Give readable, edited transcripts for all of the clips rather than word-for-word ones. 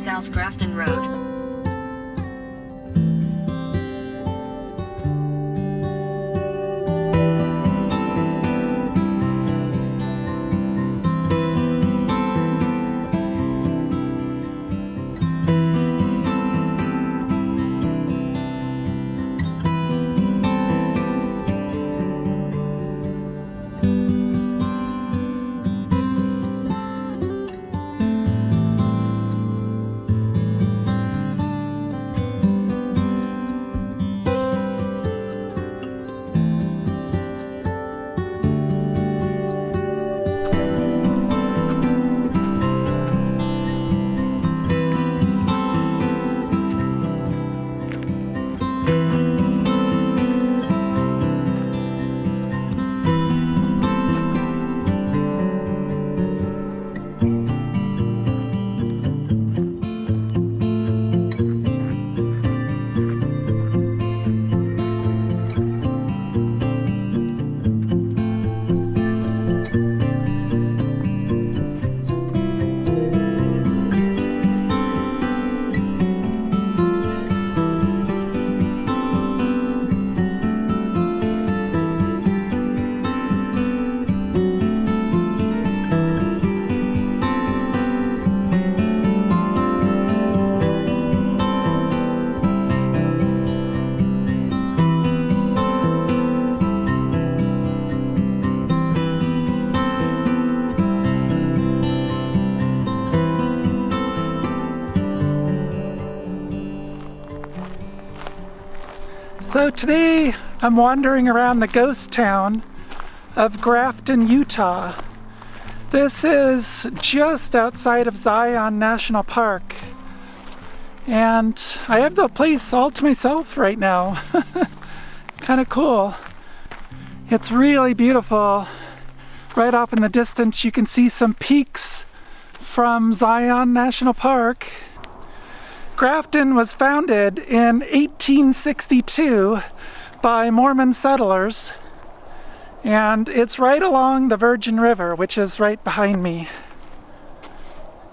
South Grafton Road. So today I'm wandering around the ghost town of Grafton, Utah. This is just outside of Zion National Park. And I have the place all to myself right now. Kind of cool. It's really beautiful. Right off in the distance you can see some peaks from Zion National Park. Grafton was founded in 1862 by Mormon settlers, and it's right along the Virgin River, which is right behind me.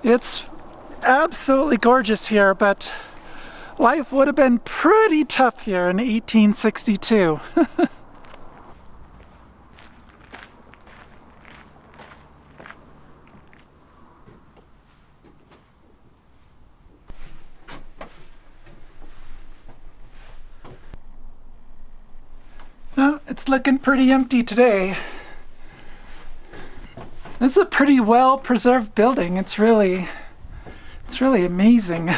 It's absolutely gorgeous here, but life would have been pretty tough here in 1862. Well, it's looking pretty empty today. This is a pretty well preserved building. It's really amazing.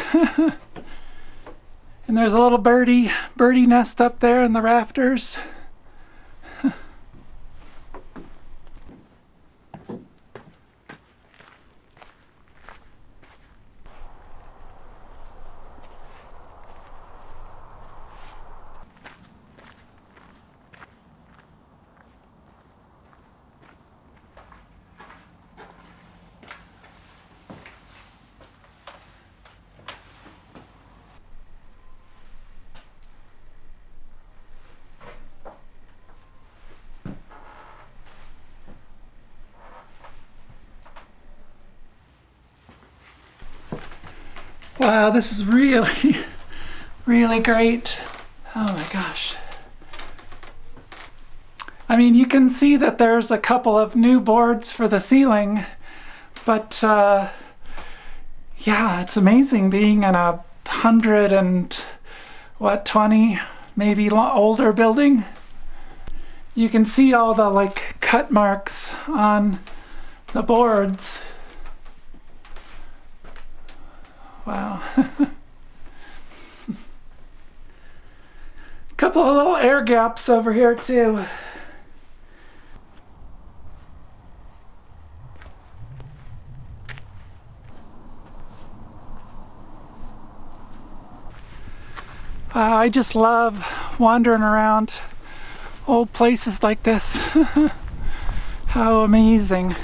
And there's a little birdie nest up there in the rafters. Wow, this is really, really great. Oh my gosh. I mean, you can see that there's a couple of new boards for the ceiling, but yeah, it's amazing being in a 120, maybe older building. You can see all the like cut marks on the boards. Wow. Couple of little air gaps over here too. I just love wandering around old places like this. How amazing.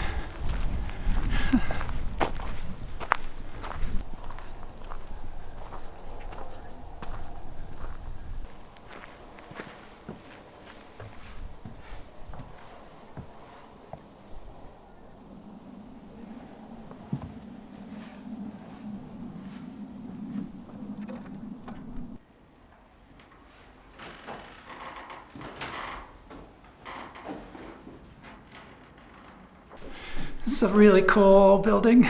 It's a really cool building.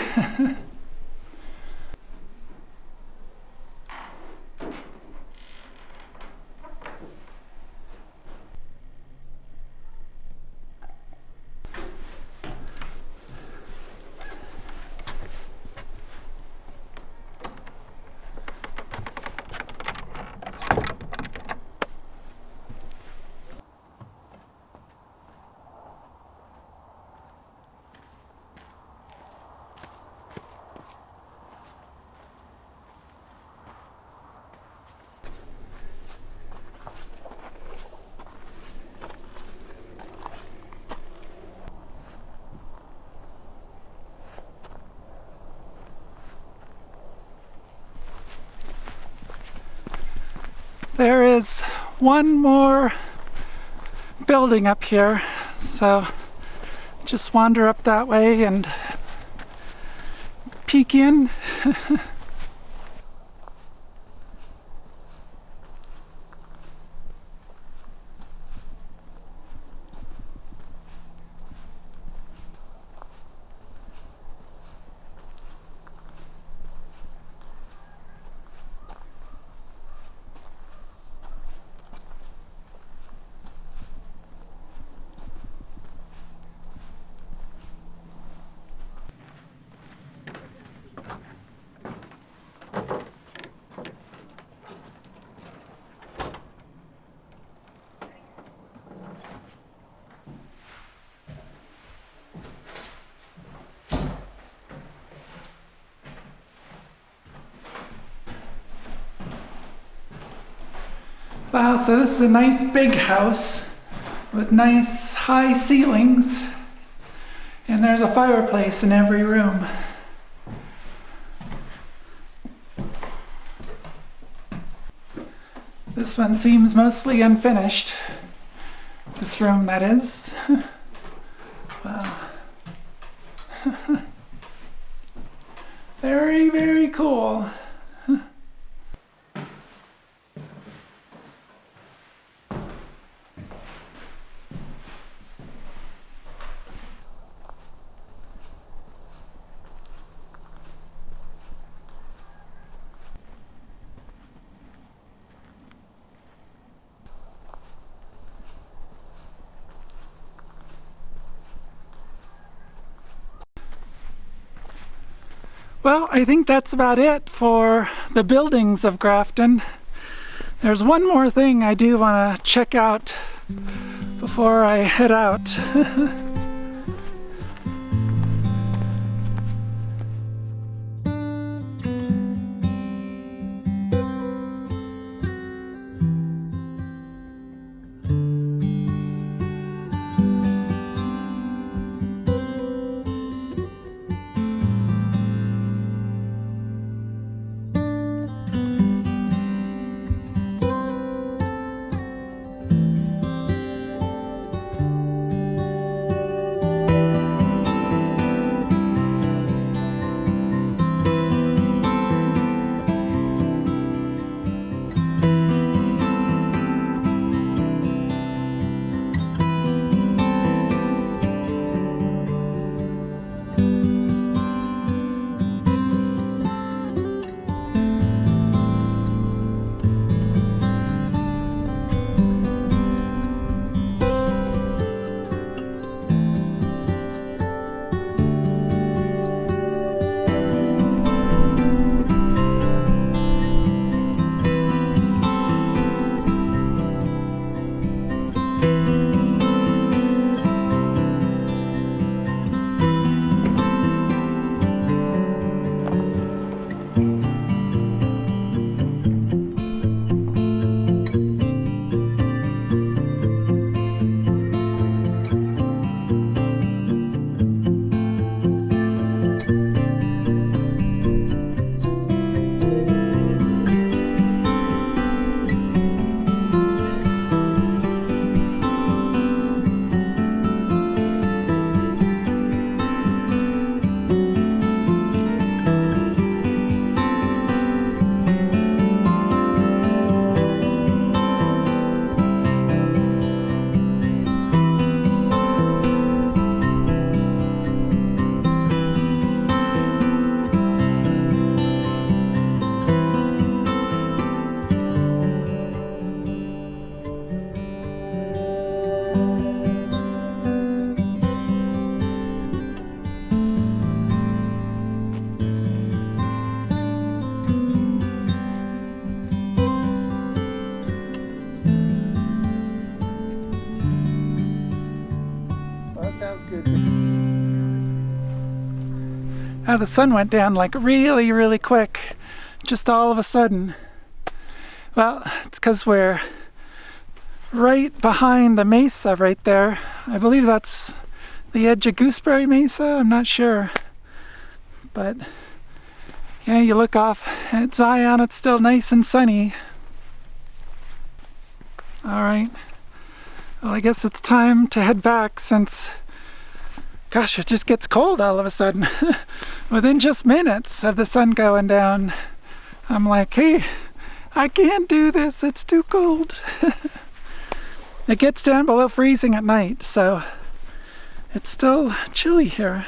There is one more building up here, so just wander up that way and peek in. Wow, so this is a nice big house with nice high ceilings, and there's a fireplace in every room. This one seems mostly unfinished. This room, that is. Wow. Very, very cool. Well, I think that's about it for the buildings of Grafton. There's one more thing I do want to check out before I head out. Now the sun went down like really, really quick, just all of a sudden. Well, it's because we're right behind the mesa right there. I believe that's the edge of Gooseberry Mesa, I'm not sure. But yeah, you look off at Zion, it's still nice and sunny. Alright, well I guess it's time to head back since, gosh, it just gets cold all of a sudden. Within just minutes of the sun going down, I'm like, hey, I can't do this, it's too cold. It gets down below freezing at night, so it's still chilly here.